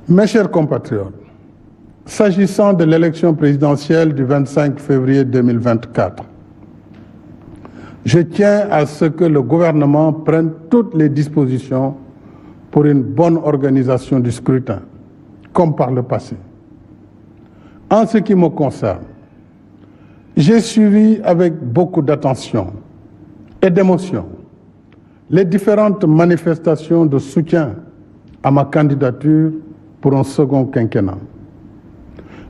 Mes chers compatriotes, s'agissant de l'élection présidentielle du 25 février 2024, je tiens à ce que le gouvernement prenne toutes les dispositions pour une bonne organisation du scrutin, comme par le passé. En ce qui me concerne, j'ai suivi avec beaucoup d'attention et d'émotion les différentes manifestations de soutien à ma candidature pour un second quinquennat.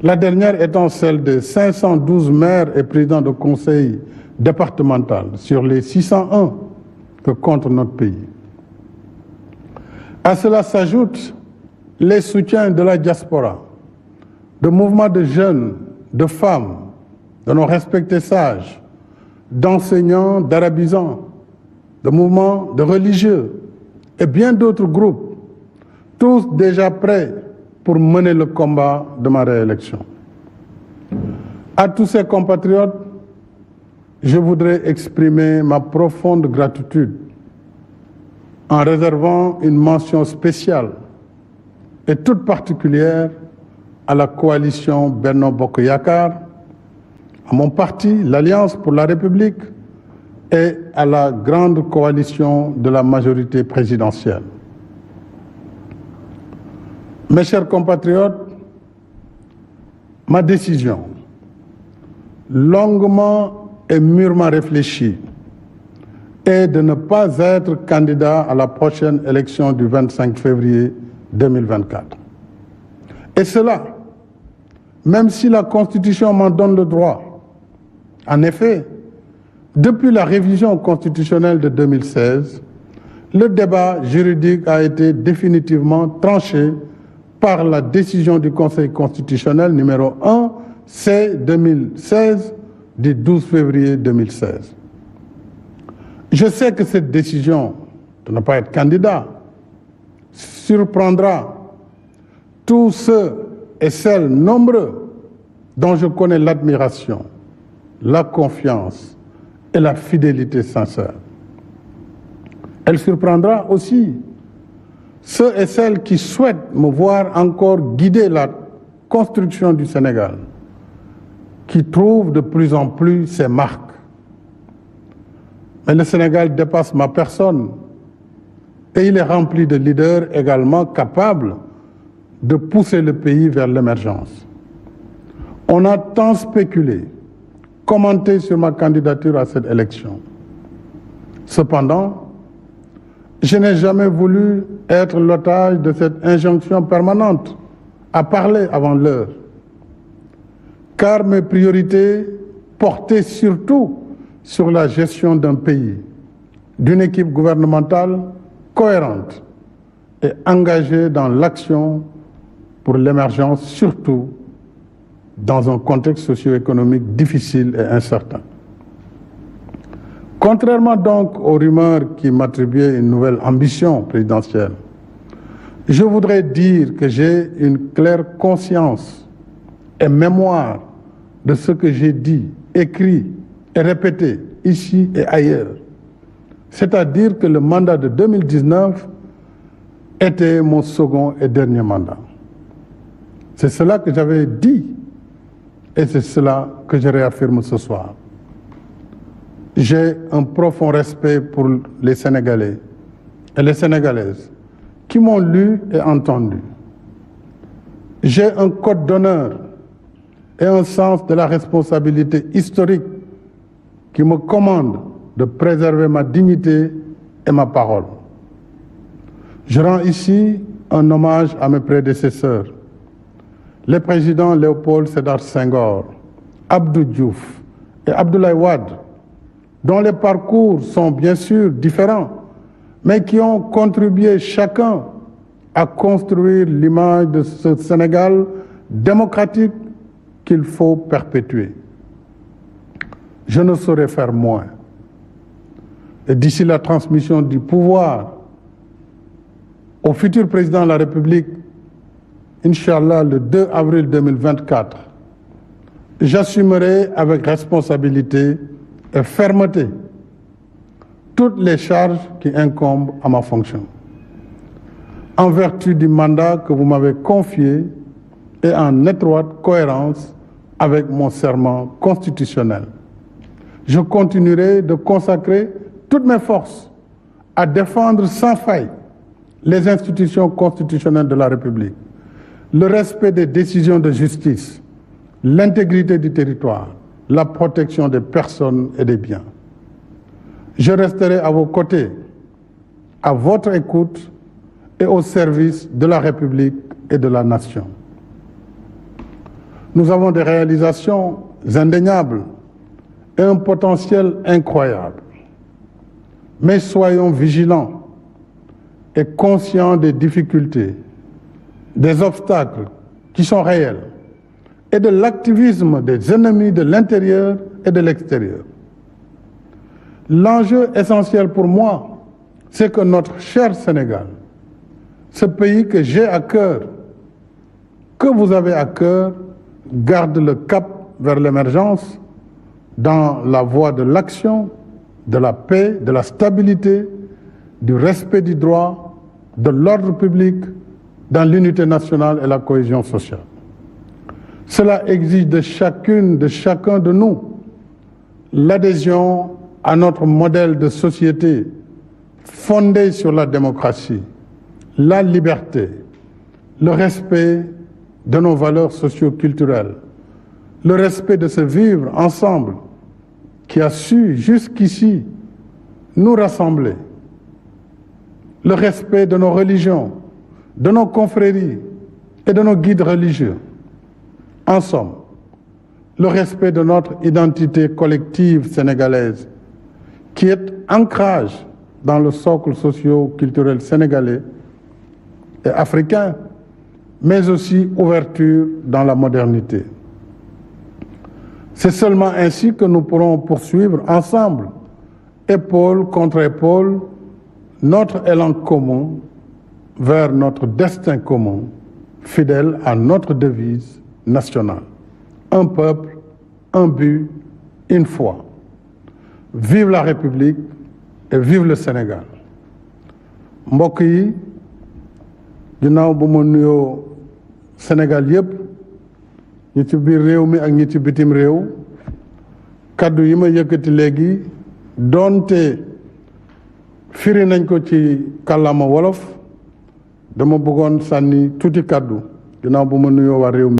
La dernière étant celle des 512 maires et présidents de conseil départemental sur les 601 que compte notre pays. À cela s'ajoutent les soutiens de la diaspora, de mouvements de jeunes, de femmes, de nos respectés sages, d'enseignants, d'arabisants, de mouvements de religieux et bien d'autres groupes, tous déjà prêts pour mener le combat de ma réélection. À tous ces compatriotes, je voudrais exprimer ma profonde gratitude en réservant une mention spéciale et toute particulière à la coalition Benno Bokk Yakaar, à mon parti, l'Alliance pour la République, et à la grande coalition de la majorité présidentielle. Mes chers compatriotes, ma décision, longuement et mûrement réfléchie, est de ne pas être candidat à la prochaine élection du 25 février 2024. Et cela, même si la Constitution m'en donne le droit. En effet, depuis la révision constitutionnelle de 2016, le débat juridique a été définitivement tranché par la décision du Conseil constitutionnel numéro 1 C-2016 du 12 février 2016. Je sais que cette décision de ne pas être candidat surprendra tous ceux et celles nombreux dont je connais l'admiration, la confiance et la fidélité sincère. Elle surprendra aussi ceux et celles qui souhaitent me voir encore guider la construction du Sénégal, qui trouvent de plus en plus ses marques. Mais le Sénégal dépasse ma personne et il est rempli de leaders également capables de pousser le pays vers l'émergence. On a tant spéculé, commenté sur ma candidature à cette élection. Cependant, je n'ai jamais voulu être l'otage de cette injonction permanente à parler avant l'heure, car mes priorités portaient surtout sur la gestion d'un pays, d'une équipe gouvernementale cohérente et engagée dans l'action pour l'émergence, surtout dans un contexte socio-économique difficile et incertain. Contrairement donc aux rumeurs qui m'attribuaient une nouvelle ambition présidentielle, je voudrais dire que j'ai une claire conscience et mémoire de ce que j'ai dit, écrit et répété ici et ailleurs. C'est-à-dire que le mandat de 2019 était mon second et dernier mandat. C'est cela que j'avais dit et c'est cela que je réaffirme ce soir. J'ai un profond respect pour les Sénégalais et les Sénégalaises qui m'ont lu et entendu. J'ai un code d'honneur et un sens de la responsabilité historique qui me commande de préserver ma dignité et ma parole. Je rends ici un hommage à mes prédécesseurs, les présidents Léopold Sédar Senghor, Abdou Diouf et Abdoulaye Wade, dont les parcours sont bien sûr différents, mais qui ont contribué chacun à construire l'image de ce Sénégal démocratique qu'il faut perpétuer. Je ne saurais faire moins. Et d'ici la transmission du pouvoir au futur président de la République, Inch'Allah, le 2 avril 2024, j'assumerai avec responsabilité et fermeté toutes les charges qui incombent à ma fonction. en vertu du mandat que vous m'avez confié et en étroite cohérence avec mon serment constitutionnel. Je continuerai de consacrer toutes mes forces à défendre sans faille les institutions constitutionnelles de la République, le respect des décisions de justice, l'intégrité du territoire, la protection des personnes et des biens. Je resterai à vos côtés, à votre écoute et au service de la République et de la nation. Nous avons des réalisations indéniables et un potentiel incroyable. Mais soyons vigilants et conscients des difficultés, des obstacles qui sont réels et de l'activisme des ennemis de l'intérieur et de l'extérieur. L'enjeu essentiel pour moi, c'est que notre cher Sénégal, ce pays que j'ai à cœur, que vous avez à cœur, garde le cap vers l'émergence dans la voie de l'action, de la paix, de la stabilité, du respect du droit, de l'ordre public, dans l'unité nationale et la cohésion sociale. Cela exige de chacune, de chacun de nous, l'adhésion à notre modèle de société fondé sur la démocratie, la liberté, le respect de nos valeurs socio-culturelles, le respect de ce vivre ensemble qui a su jusqu'ici nous rassembler, le respect de nos religions, de nos confréries et de nos guides religieux. En somme, le respect de notre identité collective sénégalaise qui est ancrage dans le socle socio-culturel sénégalais et africain, mais aussi ouverture dans la modernité. C'est seulement ainsi que nous pourrons poursuivre ensemble, épaule contre épaule, notre élan commun vers notre destin commun, fidèle à notre devise nationale. Un peuple, un but, une foi. Vive la République et vive le Sénégal. mbokk yi ginnaaw bu ma nuyoo Sénégal yépp ñi ci biir réew mi ak ñi ci bitim réew kaddu yi ma yëkkati léegi doonte firi nañ ko ci kàllaama wolof dama bëggoon sànni tuuti kaddu ginnaaw bu ma nuyoo waa réew mi